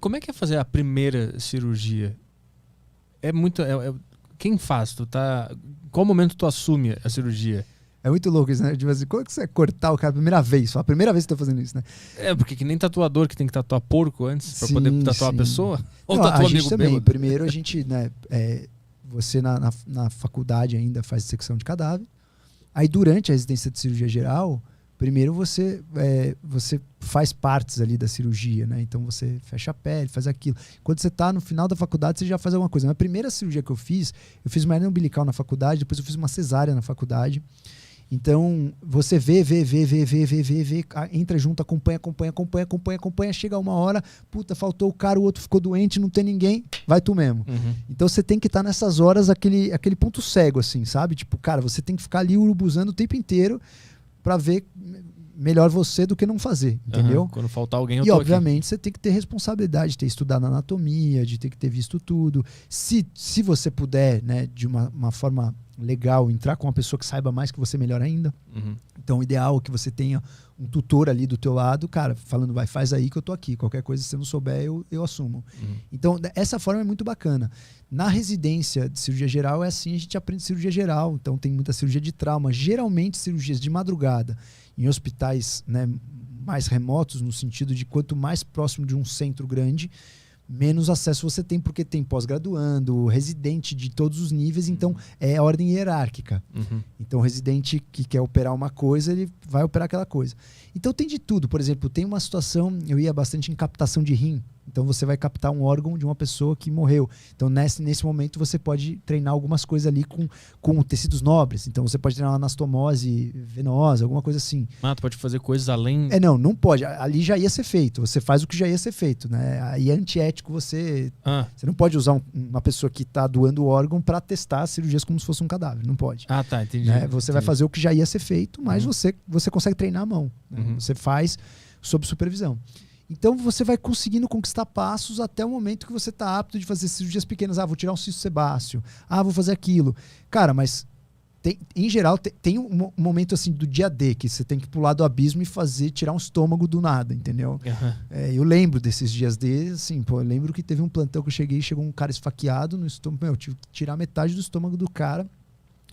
como é que é fazer a primeira cirurgia? É muito... quem faz? Qual momento tu assume a cirurgia? É muito louco isso, né? Tipo assim, como é que você vai cortar o cara a primeira vez? A primeira vez que tá fazendo isso, né? Porque que nem tatuador que tem que tatuar porco antes pra poder tatuar a pessoa. Ou Não, tatuar a gente amigo também. bêbado. Primeiro a gente, né? Você na faculdade ainda faz dissecção de cadáver. Aí durante a residência de cirurgia geral, primeiro você faz partes ali da cirurgia, né? Então você fecha a pele, faz aquilo. Quando você tá no final da faculdade, você já faz alguma coisa. Na primeira cirurgia que eu fiz uma hernia umbilical na faculdade, depois eu fiz uma cesárea na faculdade. Então, você vê, entra junto, acompanha, chega uma hora, puta, faltou o cara, o outro ficou doente, não tem ninguém, vai tu mesmo. Uhum. Então você tem que estar nessas horas, aquele ponto cego, assim, sabe? Tipo, cara, você tem que ficar ali urubuzando o tempo inteiro pra ver melhor você do que não fazer, entendeu? Uhum. Quando faltar alguém, eu E tô obviamente aqui. Você tem que ter responsabilidade de ter estudado anatomia, de ter que ter visto tudo. Se você puder, né, de uma forma legal, entrar com uma pessoa que saiba mais que você, melhor ainda. Uhum. Então o ideal é que você tenha um tutor ali do teu lado, cara, falando, vai, faz aí que eu tô aqui. Qualquer coisa, se você não souber, eu assumo. Uhum. Então, essa forma é muito bacana. Na residência de cirurgia geral é assim, a gente aprende cirurgia geral. Então tem muita cirurgia de trauma. Geralmente cirurgias de madrugada em hospitais, né, mais remotos, no sentido de quanto mais próximo de um centro grande, menos acesso você tem, porque tem pós-graduando, residente de todos os níveis, então é ordem hierárquica. Uhum. Então o residente que quer operar uma coisa, ele vai operar aquela coisa. Então tem de tudo. Por exemplo, tem uma situação, eu ia bastante em captação de rim. Então você vai captar um órgão de uma pessoa que morreu. Então nesse momento você pode treinar algumas coisas ali com tecidos nobres. Então você pode treinar uma anastomose venosa, alguma coisa assim. Tu pode fazer coisas além... Não pode. Ali já ia ser feito. Você faz o que já ia ser feito, né? Aí é antiético você... Você não pode usar uma pessoa que está doando o órgão para testar cirurgias como se fosse um cadáver. Não pode. Tá, entendi. Né? Você vai fazer o que já ia ser feito, mas você consegue treinar a mão. Né? Uhum. Você faz sob supervisão. Então você vai conseguindo conquistar passos até o momento que você está apto de fazer cirurgias pequenas. Vou tirar um cisto sebáceo. vou fazer aquilo. Cara, mas em geral tem um momento assim do dia D que você tem que pular do abismo e tirar um estômago do nada, entendeu? Uhum. Eu lembro desses dias D, assim, eu lembro que teve um plantão que eu cheguei e chegou um cara esfaqueado no estômago. Eu tive que tirar metade do estômago do cara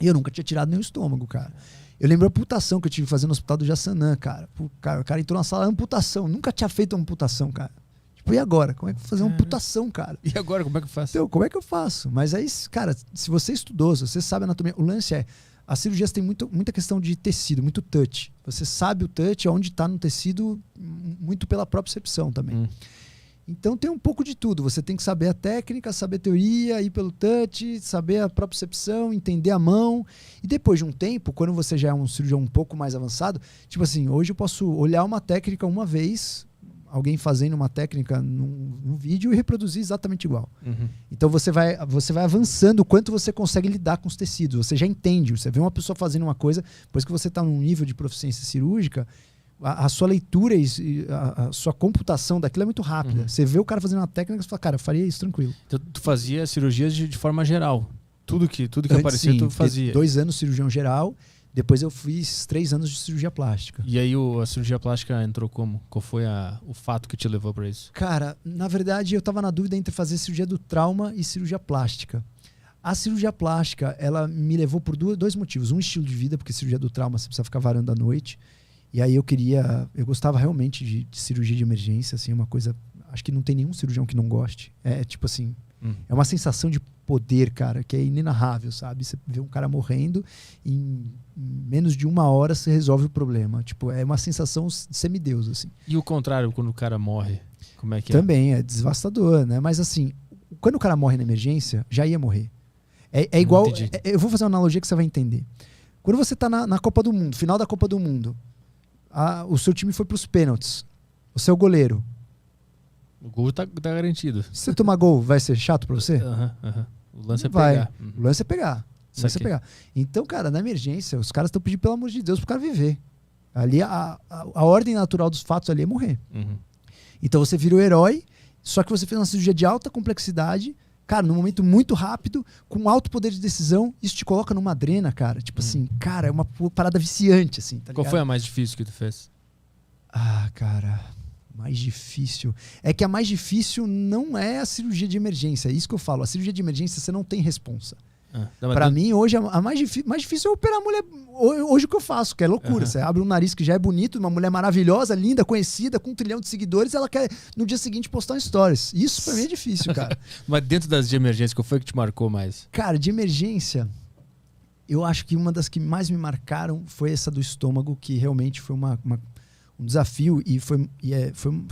e eu nunca tinha tirado nenhum estômago, cara. Eu lembro a amputação que eu tive que fazer no hospital do Jaçanã, cara. O cara entrou na sala, amputação. Nunca tinha feito uma amputação, cara. Tipo, e agora? Como é que eu vou fazer uma amputação, cara? E agora, como é que eu faço? Então, como é que eu faço? Mas aí, cara, se você estudou, se você sabe anatomia... O lance as cirurgias têm muita questão de tecido, muito touch. Você sabe o touch, onde está no tecido, muito pela propriocepção também. Então tem um pouco de tudo. Você tem que saber a técnica, saber a teoria, ir pelo touch, saber a propriocepção, entender a mão. E depois de um tempo, quando você já é um cirurgião um pouco mais avançado, tipo assim, hoje eu posso olhar uma técnica uma vez, alguém fazendo uma técnica num vídeo e reproduzir exatamente igual. Uhum. Então você vai avançando o quanto você consegue lidar com os tecidos. Você já entende. Você vê uma pessoa fazendo uma coisa, depois que você está num nível de proficiência cirúrgica, a sua leitura e a sua computação daquilo é muito rápida. Uhum. Você vê o cara fazendo uma técnica e fala, cara, eu faria isso tranquilo. Então tu fazia cirurgias de forma geral. Tudo que aparecia, sim, tu fazia. 2 anos cirurgião geral, depois eu fiz 3 anos de cirurgia plástica. E aí a cirurgia plástica entrou como? Qual foi o fato que te levou para isso? Cara, na verdade eu tava na dúvida entre fazer cirurgia do trauma e cirurgia plástica. A cirurgia plástica, ela me levou por 2 motivos. Um, estilo de vida, porque cirurgia do trauma você precisa ficar varando à noite. E aí eu gostava realmente de cirurgia de emergência, assim, uma coisa, acho que não tem nenhum cirurgião que não goste. É tipo assim, é uma sensação de poder, cara, que é inenarrável, sabe? Você vê um cara morrendo e em menos de 1 hora você resolve o problema. Tipo, é uma sensação semideus, assim. E o contrário, quando o cara morre, como é que é? Também é devastador, né? Mas assim, quando o cara morre na emergência, já ia morrer. É igual, eu vou fazer uma analogia que você vai entender. Quando você tá na Copa do Mundo, final da Copa do Mundo, o seu time foi para os pênaltis. O seu goleiro. O gol tá garantido. Se você tomar gol, vai ser chato para você? O lance é vai. pegar. O lance é pegar. Então, cara, na emergência, os caras estão pedindo, pelo amor de Deus, pro cara viver. Ali, a ordem natural dos fatos ali é morrer. Uhum. Então você vira o herói, só que você fez uma cirurgia de alta complexidade, cara, num momento muito rápido, com alto poder de decisão, isso te coloca numa adrena, cara. Tipo assim, cara, é uma parada viciante, assim. Tá Qual ligado? foi a mais difícil que tu fez? Cara, Mais difícil. É que a mais difícil não é a cirurgia de emergência. É isso que eu falo. A cirurgia de emergência você não tem responsa. Pra mim, hoje, a mais difícil é operar a mulher. Hoje o que eu faço, que é loucura. Você abre um nariz que já é bonito, uma mulher maravilhosa, linda, conhecida, com 1 trilhão de seguidores, ela quer no dia seguinte postar um stories. Isso pra mim é difícil, cara. Mas dentro das de emergência, qual foi que te marcou mais? Cara, de emergência, eu acho que uma das que mais me marcaram foi essa do estômago, que realmente foi um desafio e foi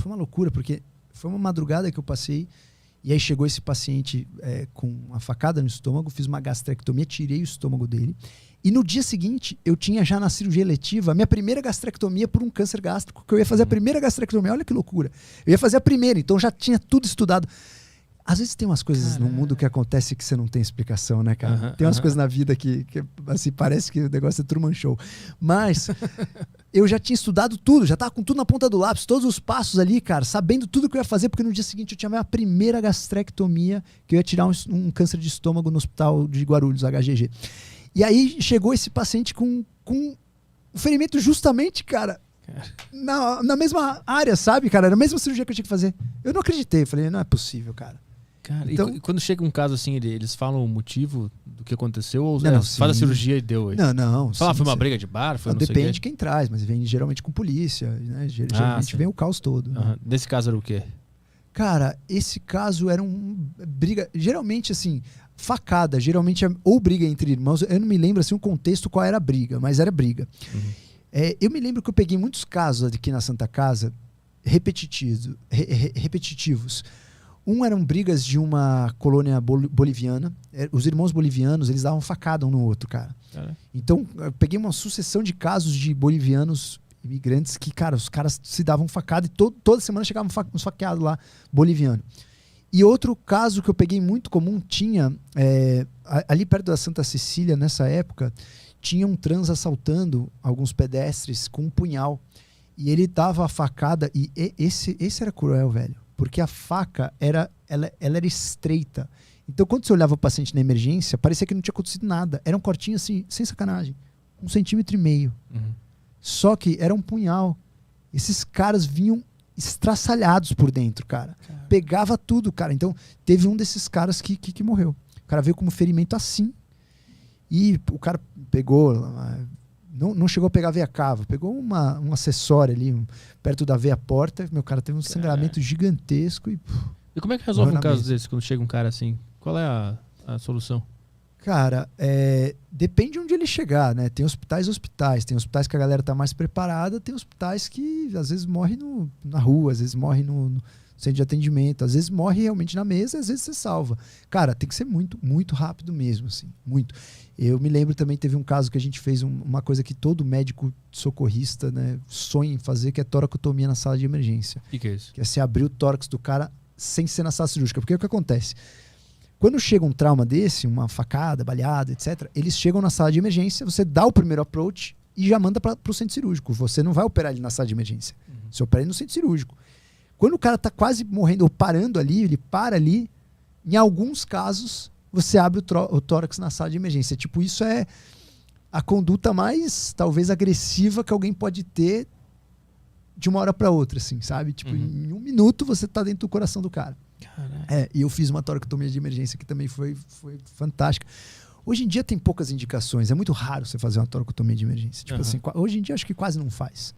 uma loucura, porque foi uma madrugada que eu passei. E aí chegou esse paciente com uma facada no estômago, fiz uma gastrectomia, tirei o estômago dele. E no dia seguinte, eu tinha já na cirurgia eletiva a minha primeira gastrectomia por um câncer gástrico, que eu ia fazer a primeira gastrectomia. Olha que loucura. Eu ia fazer a primeira, então já tinha tudo estudado. Às vezes tem umas coisas no mundo que acontece que você não tem explicação, né, cara? Tem umas coisas na vida que assim, parece que o negócio é Truman Show. Mas eu já tinha estudado tudo, já tava com tudo na ponta do lápis, todos os passos ali, cara, sabendo tudo que eu ia fazer, porque no dia seguinte eu tinha a minha primeira gastrectomia, que eu ia tirar um câncer de estômago no hospital de Guarulhos, HGG. E aí chegou esse paciente com um ferimento justamente, cara, na mesma área, sabe, cara? Era a mesma cirurgia que eu tinha que fazer. Eu não acreditei, falei, não é possível, cara. Cara, então, e quando chega um caso assim, eles falam o motivo do que aconteceu ou não, faz a cirurgia e deu aí? Não. Fala, foi uma briga de bar? Foi depende de quem traz, mas vem geralmente com polícia, né? Geralmente vem o caos todo. Né? Nesse caso era o quê? Cara, esse caso era briga, geralmente assim, facada, geralmente ou briga entre irmãos, eu não me lembro assim o contexto qual era a briga, mas era briga. Eu me lembro que eu peguei muitos casos aqui na Santa Casa repetitivos. Eram brigas de uma colônia boliviana. Os irmãos bolivianos, eles davam facada um no outro, cara. Então, eu peguei uma sucessão de casos de bolivianos imigrantes que, cara, os caras se davam facada e toda semana chegava um faqueado lá, boliviano. E outro caso que eu peguei muito comum tinha, ali perto da Santa Cecília, nessa época, tinha um trans assaltando alguns pedestres com um punhal. E ele dava a facada, e esse era cruel, velho. Porque a faca, ela era estreita. Então, quando você olhava o paciente na emergência, parecia que não tinha acontecido nada. Era um cortinho assim, sem sacanagem. 1,5 cm. Só que era um punhal. Esses caras vinham estraçalhados por dentro, cara. Pegava tudo, cara. Então, teve um desses caras que morreu. O cara veio com um ferimento assim. E o cara pegou... Não chegou a pegar a veia cava, pegou um acessório ali, perto da veia porta. Meu cara teve um sangramento gigantesco. E como é que resolve um caso desse, quando chega um cara assim? Qual é a solução? Cara, depende de onde ele chegar, né? Tem hospitais tem hospitais que a galera tá mais preparada, tem hospitais que às vezes morre na rua, às vezes morre no centro de atendimento, às vezes morre realmente na mesa, às vezes você salva. Cara, tem que ser muito, muito rápido mesmo, assim, muito. Eu me lembro também, teve um caso que a gente fez uma coisa que todo médico socorrista, né, sonha em fazer, que é toracotomia na sala de emergência. O que é isso? Que é você abrir o tórax do cara sem ser na sala cirúrgica. Porque o que acontece? Quando chega um trauma desse, uma facada, baleada, etc., eles chegam na sala de emergência, você dá o primeiro approach e já manda para o centro cirúrgico. Você não vai operar ele na sala de emergência. Você opera ele no centro cirúrgico. Quando o cara está quase morrendo ou parando ali, ele para ali, em alguns casos, você abre o tórax na sala de emergência. Tipo, isso é a conduta mais, talvez, agressiva que alguém pode ter de uma hora para outra, assim, sabe? Tipo, em 1 minuto você tá dentro do coração do cara. E eu fiz uma toracotomia de emergência que também foi fantástica. Hoje em dia tem poucas indicações, é muito raro você fazer uma toracotomia de emergência. Tipo assim, hoje em dia acho que quase não faz.